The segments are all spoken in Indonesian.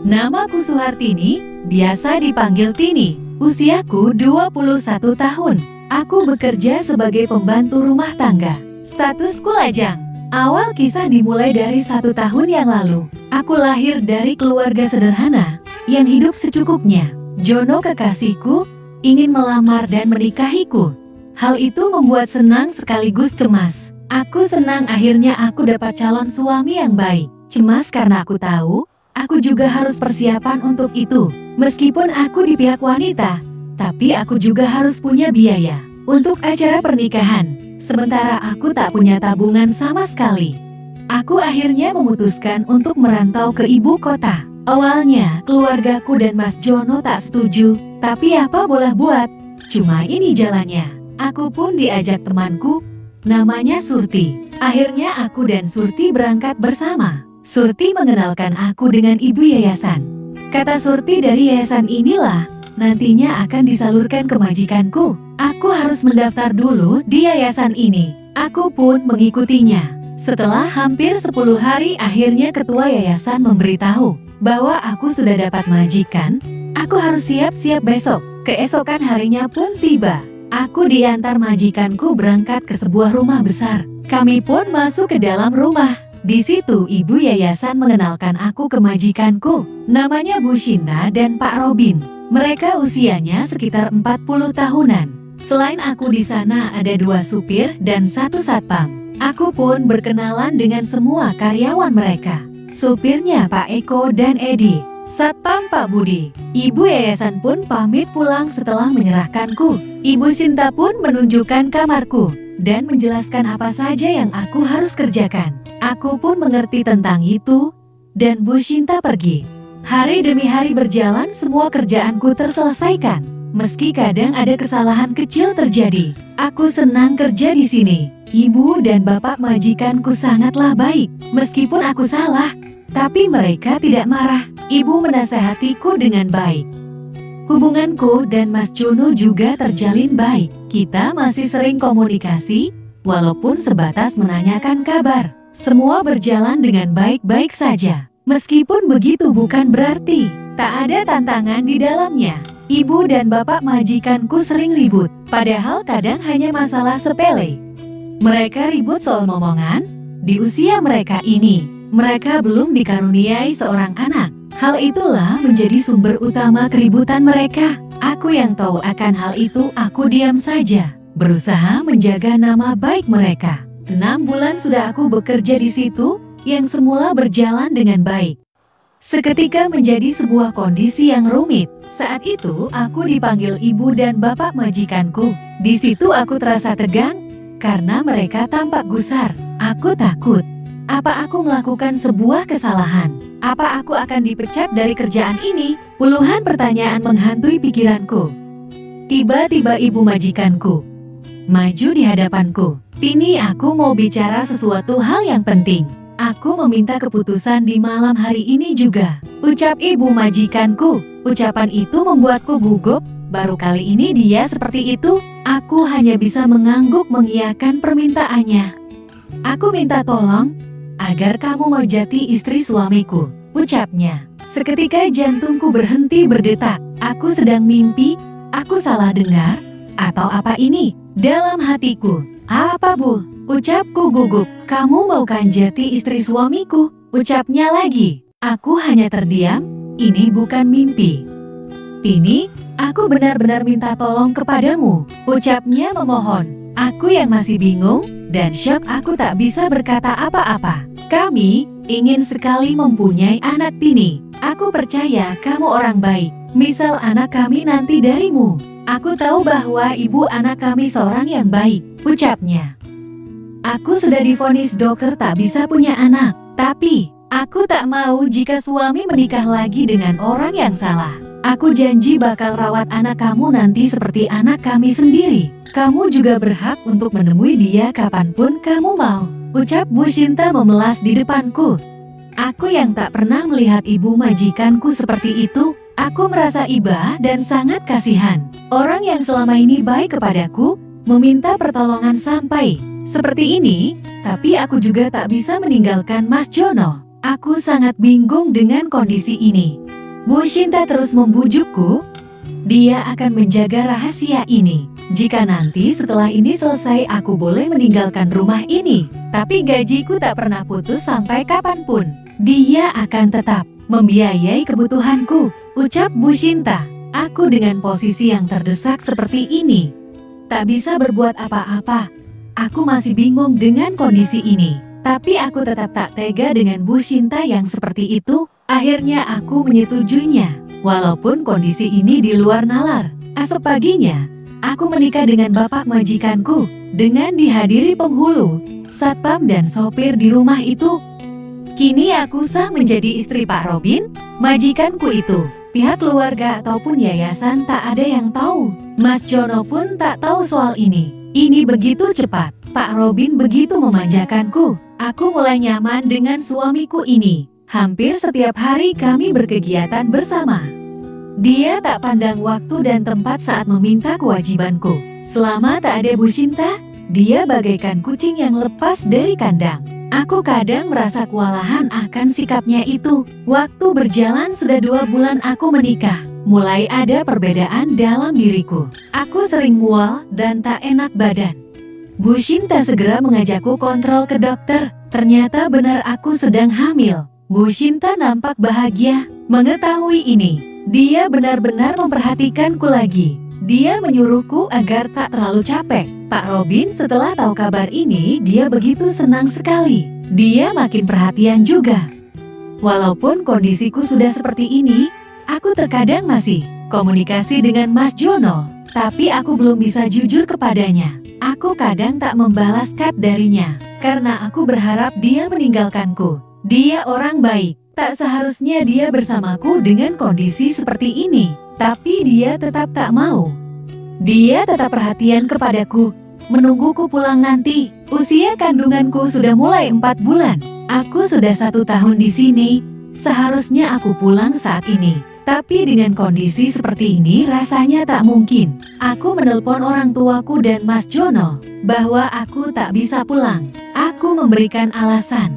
Namaku Suhartini, biasa dipanggil Tini. Usiaku 21 tahun. Aku bekerja sebagai pembantu rumah tangga. Statusku lajang. Awal kisah dimulai dari 1 tahun yang lalu. Aku lahir dari keluarga sederhana yang hidup secukupnya. Jono kekasihku ingin melamar dan menikahiku. Hal itu membuat senang sekaligus cemas. Aku senang akhirnya aku dapat calon suami yang baik. Cemas karena aku tahu, aku juga harus persiapan untuk itu. Meskipun aku di pihak wanita, tapi aku juga harus punya biaya untuk acara pernikahan. Sementara aku tak punya tabungan sama sekali. Aku akhirnya memutuskan untuk merantau ke ibu kota. Awalnya, keluargaku dan Mas Jono tak setuju, tapi apa boleh buat, cuma ini jalannya. Aku pun diajak temanku, namanya Surti. Akhirnya aku dan Surti berangkat bersama. Surti mengenalkan aku dengan ibu yayasan. Kata Surti, dari yayasan inilah nantinya akan disalurkan ke majikanku. Aku harus mendaftar dulu di yayasan ini. Aku pun mengikutinya. Setelah hampir 10 hari akhirnya ketua yayasan memberitahu bahwa aku sudah dapat majikan. Aku harus siap-siap besok. Keesokan harinya pun tiba. Aku diantar majikanku berangkat ke sebuah rumah besar. Kami pun masuk ke dalam rumah. Di situ ibu yayasan mengenalkan aku ke majikanku. Namanya Bu Shinta dan Pak Robin. Mereka usianya sekitar 40 tahunan. Selain aku di sana ada 2 supir dan 1 satpam. Aku pun berkenalan dengan semua karyawan mereka. Supirnya Pak Eko dan Edi, satpam Pak Budi. Ibu yayasan pun pamit pulang setelah menyerahkanku. Ibu Shinta pun menunjukkan kamarku dan menjelaskan apa saja yang aku harus kerjakan. Aku pun mengerti tentang itu dan Bu Shinta pergi. Hari demi hari berjalan, semua kerjaanku terselesaikan. Meski kadang ada kesalahan kecil terjadi, aku senang kerja di sini. Ibu dan bapak majikanku sangatlah baik. Meskipun aku salah, tapi mereka tidak marah. Ibu menasehatiku dengan baik. Hubunganku dan Mas Jono juga terjalin baik. Kita masih sering komunikasi, walaupun sebatas menanyakan kabar. Semua berjalan dengan baik-baik saja. Meskipun begitu bukan berarti tak ada tantangan di dalamnya. Ibu dan bapak majikanku sering ribut, padahal kadang hanya masalah sepele. Mereka ribut soal momongan. Di usia mereka ini, mereka belum dikaruniai seorang anak. Hal itulah menjadi sumber utama keributan mereka. Aku yang tahu akan hal itu, aku diam saja, berusaha menjaga nama baik mereka. 6 bulan sudah aku bekerja di situ, yang semula berjalan dengan baik. Seketika menjadi sebuah kondisi yang rumit. Saat itu aku dipanggil ibu dan bapak majikanku. Di situ aku terasa tegang karena mereka tampak gusar. Aku takut. Apa aku melakukan sebuah kesalahan? Apa aku akan dipecat dari kerjaan ini? Puluhan pertanyaan menghantui pikiranku. Tiba-tiba ibu majikanku maju di hadapanku. Tini, aku mau bicara sesuatu hal yang penting. Aku meminta keputusan di malam hari ini juga, ucap ibu majikanku. Ucapan itu membuatku gugup. Baru kali ini dia seperti itu. Aku hanya bisa mengangguk mengiyakan permintaannya. Aku minta tolong agar kamu mau jadi istri suamiku, ucapnya. Seketika jantungku berhenti berdetak. Aku sedang mimpi? Aku salah dengar? Atau apa ini? Dalam hatiku, apa Bu? Ucapku gugup. Kamu mau kan jadi istri suamiku? Ucapnya lagi. Aku hanya terdiam. Ini bukan mimpi. Tini, aku benar-benar minta tolong kepadamu, ucapnya memohon. Aku yang masih bingung dan syok, aku tak bisa berkata apa-apa. Kami ingin sekali mempunyai anak, Tini. Aku percaya kamu orang baik. Misal anak kami nanti darimu. Aku tahu bahwa ibu anak kami seorang yang baik, ucapnya. Aku sudah divonis dokter tak bisa punya anak, tapi aku tak mau jika suami menikah lagi dengan orang yang salah. Aku janji bakal rawat anak kamu nanti seperti anak kami sendiri. Kamu juga berhak untuk menemui dia kapanpun kamu mau, ucap Bu Shinta memelas di depanku. Aku yang tak pernah melihat ibu majikanku seperti itu, aku merasa iba dan sangat kasihan. Orang yang selama ini baik kepadaku, meminta pertolongan sampai seperti ini, tapi aku juga tak bisa meninggalkan Mas Jono. Aku sangat bingung dengan kondisi ini. Bu Shinta terus membujukku. Dia akan menjaga rahasia ini. Jika nanti setelah ini selesai aku boleh meninggalkan rumah ini. Tapi gajiku tak pernah putus sampai kapanpun. Dia akan tetap membiayai kebutuhanku, ucap Bu Shinta. Aku dengan posisi yang terdesak seperti ini tak bisa berbuat apa-apa. Aku masih bingung dengan kondisi ini. Tapi aku tetap tak tega dengan Bu Shinta yang seperti itu. Akhirnya aku menyetujuinya. Walaupun kondisi ini di luar nalar. Esok paginya, aku menikah dengan bapak majikanku. Dengan dihadiri penghulu, satpam dan sopir di rumah itu. Kini aku sah menjadi istri Pak Robin, majikanku itu. Pihak keluarga ataupun yayasan tak ada yang tahu. Mas Jono pun tak tahu soal ini. Ini begitu cepat. Pak Robin begitu memanjakanku. Aku mulai nyaman dengan suamiku ini. Hampir setiap hari kami berkegiatan bersama. Dia tak pandang waktu dan tempat saat meminta kewajibanku. Selama tak ada Bu Shinta, dia bagaikan kucing yang lepas dari kandang. Aku kadang merasa kewalahan akan sikapnya itu. Waktu berjalan sudah 2 bulan aku menikah. Mulai ada perbedaan dalam diriku. Aku sering mual dan tak enak badan. Bu Shinta segera mengajakku kontrol ke dokter. Ternyata benar aku sedang hamil. Bu Shinta nampak bahagia mengetahui ini. Dia benar-benar memperhatikanku lagi. Dia menyuruhku agar tak terlalu capek. Pak Robin setelah tahu kabar ini, dia begitu senang sekali. Dia makin perhatian juga. Walaupun kondisiku sudah seperti ini, aku terkadang masih komunikasi dengan Mas Jono. Tapi aku belum bisa jujur kepadanya. Aku kadang tak membalas chat darinya, karena aku berharap dia meninggalkanku. Dia orang baik, tak seharusnya dia bersamaku dengan kondisi seperti ini. Tapi dia tetap tak mau. Dia tetap perhatian kepadaku, menungguku pulang nanti. Usia kandunganku sudah mulai 4 bulan. Aku sudah 1 tahun di sini. Seharusnya aku pulang saat ini. Tapi dengan kondisi seperti ini rasanya tak mungkin. Aku menelpon orang tuaku dan Mas Jono bahwa aku tak bisa pulang. Aku memberikan alasan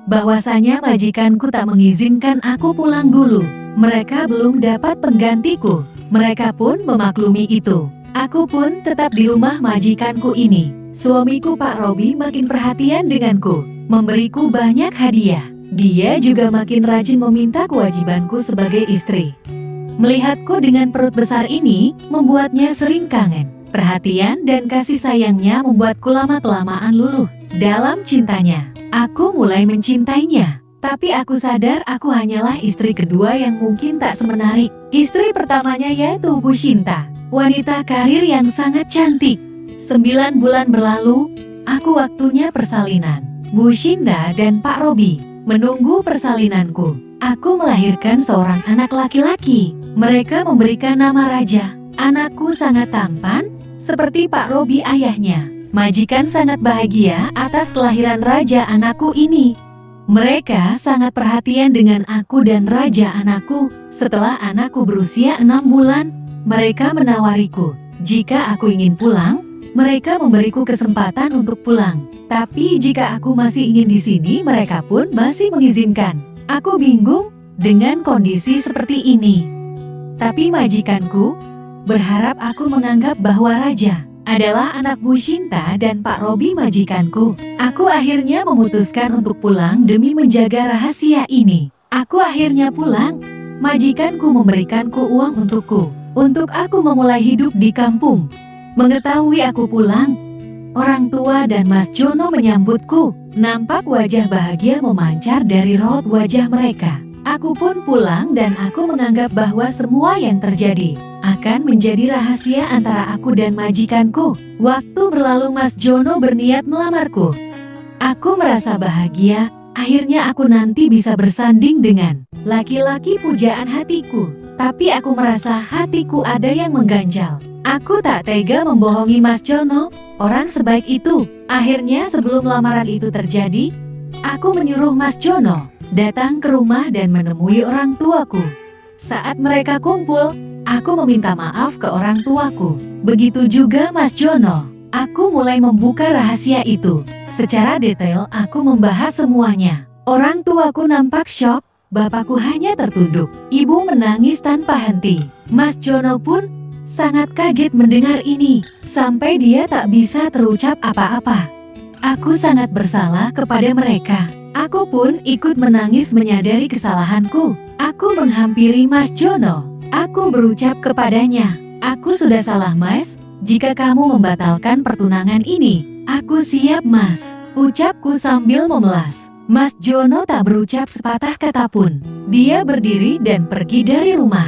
bahwasanya majikanku tak mengizinkan aku pulang dulu. Mereka belum dapat penggantiku. Mereka pun memaklumi itu. Aku pun tetap di rumah majikanku ini. Suamiku Pak Robi makin perhatian denganku, memberiku banyak hadiah. Dia juga makin rajin meminta kewajibanku sebagai istri. Melihatku dengan perut besar ini, membuatnya sering kangen. Perhatian dan kasih sayangnya membuatku lama-kelamaan luluh dalam cintanya. Aku mulai mencintainya. Tapi aku sadar aku hanyalah istri kedua yang mungkin tak semenarik istri pertamanya, yaitu Bu Shinta. Wanita karir yang sangat cantik. 9 bulan berlalu, aku waktunya persalinan. Bu Shinta dan Pak Robi menunggu persalinanku. Aku melahirkan seorang anak laki-laki. Mereka memberikan nama Raja. Anakku sangat tampan, seperti Pak Robi ayahnya. Majikan sangat bahagia atas kelahiran Raja anakku ini. Mereka sangat perhatian dengan aku dan Raja anakku. Setelah anakku berusia 6 bulan, mereka menawariku. Jika aku ingin pulang, mereka memberiku kesempatan untuk pulang. Tapi jika aku masih ingin di sini, mereka pun masih mengizinkan. Aku bingung dengan kondisi seperti ini. Tapi majikanku berharap aku menganggap bahwa Raja adalah anak Bu Shinta dan Pak Robi majikanku. Aku akhirnya memutuskan untuk pulang demi menjaga rahasia ini. Aku akhirnya pulang. Majikanku memberikanku uang untukku, untuk aku memulai hidup di kampung. Mengetahui aku pulang, orang tua dan Mas Jono menyambutku. Nampak wajah bahagia memancar dari raut wajah mereka. Aku pun pulang dan aku menganggap bahwa semua yang terjadi akan menjadi rahasia antara aku dan majikanku. Waktu berlalu, Mas Jono berniat melamarku. Aku merasa bahagia, akhirnya aku nanti bisa bersanding dengan laki-laki pujaan hatiku. Tapi aku merasa hatiku ada yang mengganjal. Aku tak tega membohongi Mas Jono, orang sebaik itu. Akhirnya sebelum lamaran itu terjadi, aku menyuruh Mas Jono datang ke rumah dan menemui orang tuaku. Saat mereka kumpul, aku meminta maaf ke orang tuaku. Begitu juga Mas Jono. Aku mulai membuka rahasia itu. Secara detail aku membahas semuanya. Orang tuaku nampak syok, bapakku hanya tertunduk. Ibu menangis tanpa henti. Mas Jono pun sangat kaget mendengar ini, sampai dia tak bisa terucap apa-apa. Aku sangat bersalah kepada mereka. Aku pun ikut menangis menyadari kesalahanku. Aku menghampiri Mas Jono. Aku berucap kepadanya, "Aku sudah salah, Mas. Jika kamu membatalkan pertunangan ini, aku siap, Mas," ucapku sambil memelas. Mas Jono tak berucap sepatah kata pun. Dia berdiri dan pergi dari rumah.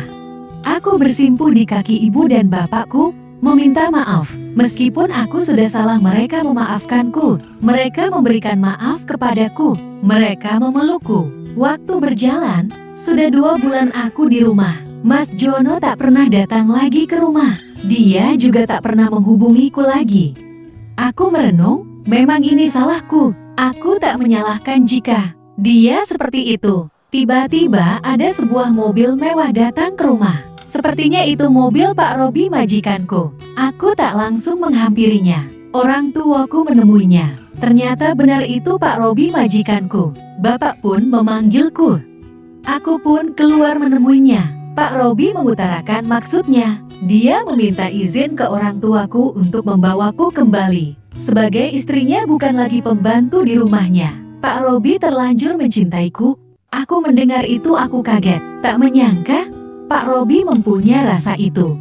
Aku bersimpuh di kaki ibu dan bapakku, meminta maaf. Meskipun aku sudah salah, mereka memaafkanku. Mereka memberikan maaf kepadaku. Mereka memelukku. Waktu berjalan, sudah 2 bulan aku di rumah. Mas Jono tak pernah datang lagi ke rumah. Dia juga tak pernah menghubungiku lagi. Aku merenung, memang ini salahku. Aku tak menyalahkan jika dia seperti itu. Tiba-tiba ada sebuah mobil mewah datang ke rumah. Sepertinya itu mobil Pak Robi majikanku. Aku tak langsung menghampirinya. Orang tuaku menemuinya. Ternyata benar itu Pak Robi majikanku. Bapak pun memanggilku. Aku pun keluar menemuinya. Pak Robi mengutarakan maksudnya. Dia meminta izin ke orang tuaku untuk membawaku kembali. Sebagai istrinya, bukan lagi pembantu di rumahnya. Pak Robi terlanjur mencintaiku. Aku mendengar itu aku kaget. Tak menyangka Pak Robi mempunyai rasa itu.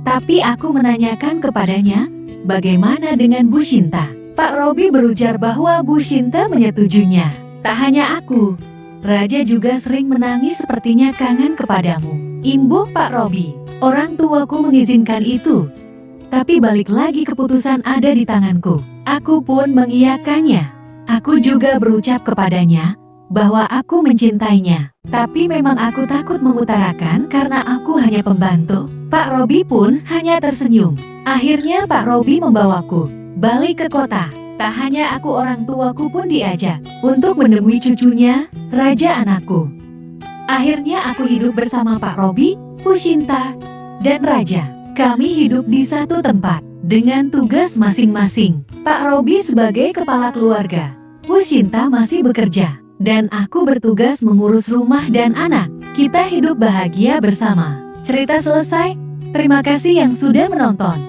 Tapi aku menanyakan kepadanya, bagaimana dengan Bu Shinta? Pak Robi berujar bahwa Bu Shinta menyetujuinya. Tak hanya aku, Raja juga sering menangis, sepertinya kangen kepadamu. Imbuh Pak Robi. Orang tuaku mengizinkan itu. Tapi balik lagi keputusan ada di tanganku. Aku pun mengiyakannya. Aku juga berucap kepadanya bahwa aku mencintainya. Tapi memang aku takut mengutarakan karena aku hanya pembantu. Pak Robi pun hanya tersenyum. Akhirnya Pak Robi membawaku balik ke kota. Tak hanya aku, orang tuaku pun diajak untuk menemui cucunya, Raja anakku. Akhirnya aku hidup bersama Pak Robi, Bu Shinta, dan Raja. Kami hidup di satu tempat, dengan tugas masing-masing. Pak Robi sebagai kepala keluarga, Bu Shinta masih bekerja, dan aku bertugas mengurus rumah dan anak. Kita hidup bahagia bersama. Cerita selesai. Terima kasih yang sudah menonton.